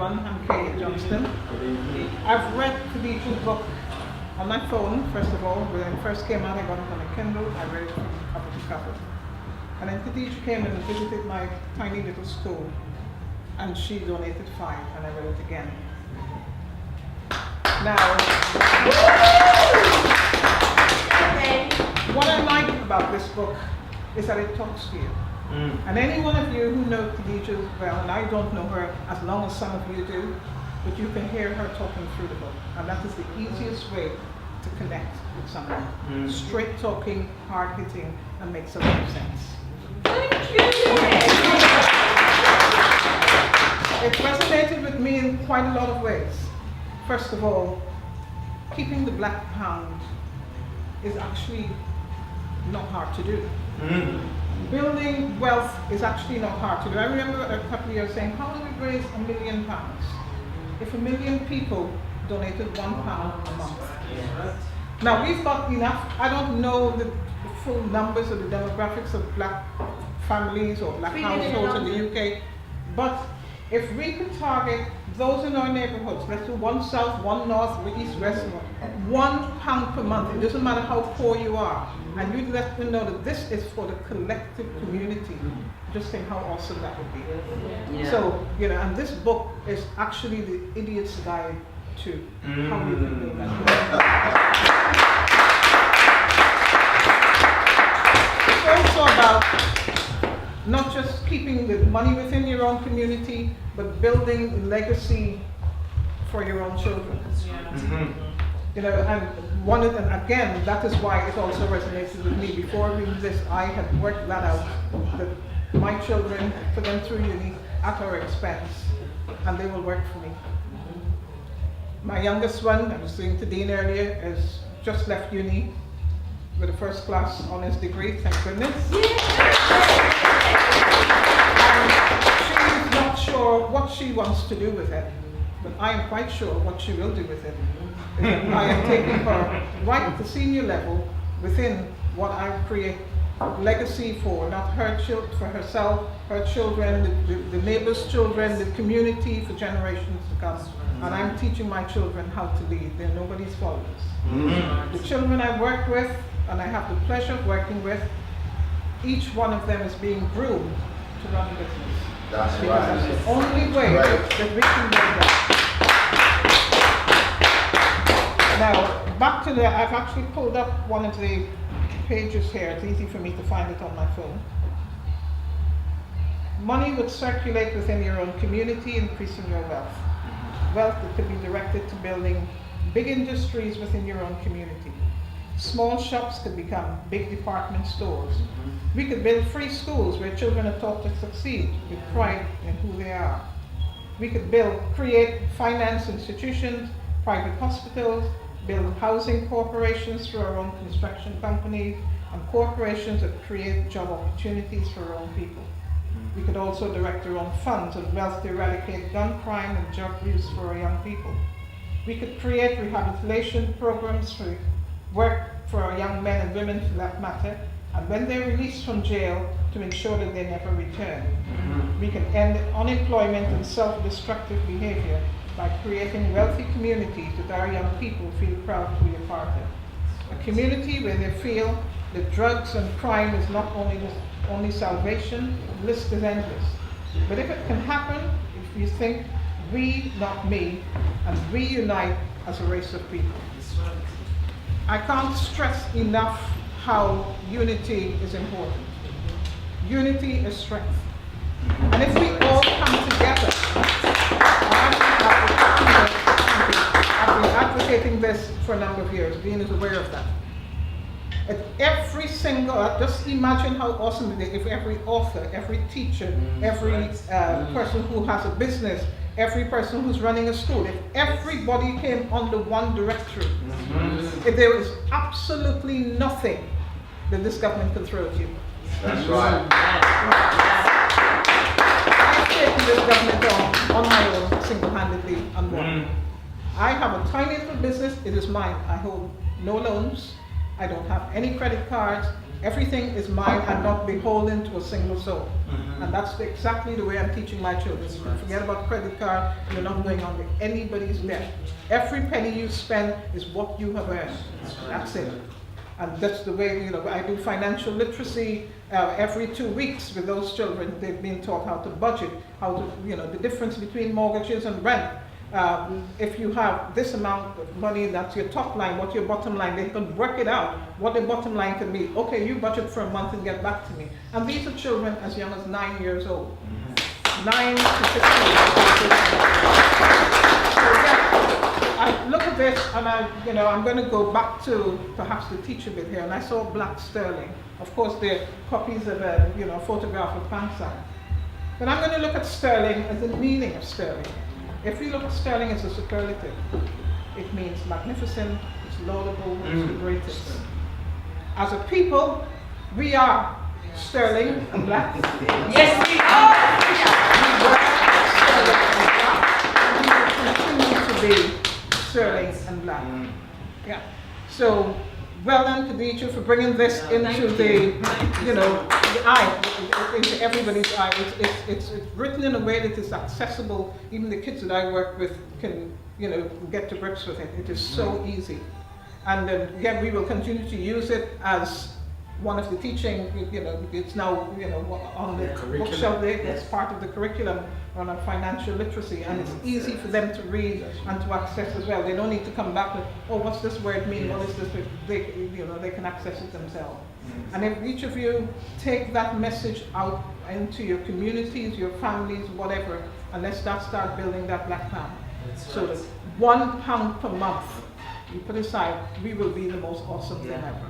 everyone. I'm Kay Johnston. I've read Khadijah's book on my phone, first of all. When it first came out, I got it on a Kindle. I read it from cover to cover. And then Khadijah came and visited my tiny little school, and she donated 5, and I read it again. Now, what I like about this book is that it talks to you. And any one of you who know Khadijah well, and I don't know her as long as some of you do, but you can hear her talking through the book. And that is the easiest way to connect with someone. Straight talking, hard hitting, and makes a lot of sense. Thank you. It resonated with me in quite a lot of ways. First of all, keeping the black pound is actually not hard to do. Building wealth is actually not hard to do. I remember a couple of years saying, how do we raise £1 million? If 1 million people donated £1 a month. Now we've got enough. I don't know the full numbers of the demographics of black families or black households in the UK, but if we could target those in our neighborhoods, let's do 1 south, 1 north, east, west, £1 per month. It doesn't matter how poor you are, and you let them know that this is for the collective community. Just think how awesome that would be. Yeah. So, you know, and this book is actually the idiot's guide to how you can build that. It's also about not just keeping the money within your own community, but building a legacy for your own children. You know, and again, that is why it also resonated with me. Before reading this, I had worked that out, that my children, put them through uni at our expense, and they will work for me. My youngest one, I was saying to Dean earlier, has just left uni with a first class honours degree, thank goodness. And she's not sure what she wants to do with it, but I am quite sure what she will do with it. I am taking her right at the senior level within what I create legacy for, not her for herself, her children, the neighbors' children, the community for generations to come. And I'm teaching my children how to lead. They're nobody's followers. The children I work with, and I have the pleasure of working with, each one of them is being groomed to run a business. That's right. That's the only way that we can do that. Now, back to I've actually pulled up one of the pages here. It's easy for me to find it on my phone. Money would circulate within your own community, increasing your wealth. Wealth that could be directed to building big industries within your own community. Small shops could become big department stores. We could build free schools where children are taught to succeed with pride in who they are. We could create finance institutions, private hospitals, build housing corporations through our own construction companies, and corporations that create job opportunities for our own people. We could also direct our own funds and wealth to eradicate gun crime and drug use for our young people. We could create rehabilitation programs for work for our young men and women for that matter, and when they're released from jail, to ensure that they never return. We can end unemployment and self-destructive behavior by creating wealthy communities that our young people feel proud to be a part of. A community where they feel that drugs and crime is not only salvation, the list is endless. But if it can happen, if you think we, not me, and we unite as a race of people. I can't stress enough how unity is important. Unity is strength. And if we all come together, I've been advocating this for a number of years. Dean is aware of that. At every single, just imagine how awesome it is if every author, every teacher, every person who has a business, every person who's running a school, if everybody came under one directory, if there is absolutely nothing that this government can throw at you. That's right. I've taken this government on my own, single-handedly, and won. I have a tiny little business, it is mine. I hold no loans, I don't have any credit cards, Everything is mine. I'm not beholden to a single soul. And that's exactly the way I'm teaching my children. Forget about credit card. You're not going on with anybody's debt. Every penny you spend is what you have earned. That's it. And that's the way, I do financial literacy every 2 weeks with those children. They've been taught how to budget, how to, the difference between mortgages and rent. If you have this amount of money, that's your top line, what's your bottom line? They can work it out, what the bottom line can be. Okay, you budget for a month and get back to me. And these are children as young as 9 years old. 9 to 16. So yeah, I look at this and I'm going to go back to perhaps the teacher bit here. And I saw black sterling. Of course, they're copies of a photograph of Pansam. But I'm going to look at sterling as the meaning of sterling. If we look at sterling as a superlative, it means magnificent, it's laudable, it's the greatest. As a people, we are sterling and black. Yes, we are! We will continue to be sterling and black. Yeah. So, well done to Deidre for bringing this into the eye, into everybody's eye. It's written in a way that is accessible. Even the kids that I work with can, get to grips with it. It is so easy. And again, we will continue to use it as one of the teaching, it's now, on the bookshelf there, it's part of the curriculum on financial literacy, and it's easy for them to read and to access as well. They don't need to come back with, oh, what's this word mean? What is this? They can access it themselves. And if each of you take that message out into your communities, your families, whatever, and let's start building that black pound. So that £1 per month you put aside, we will be the most awesome thing ever.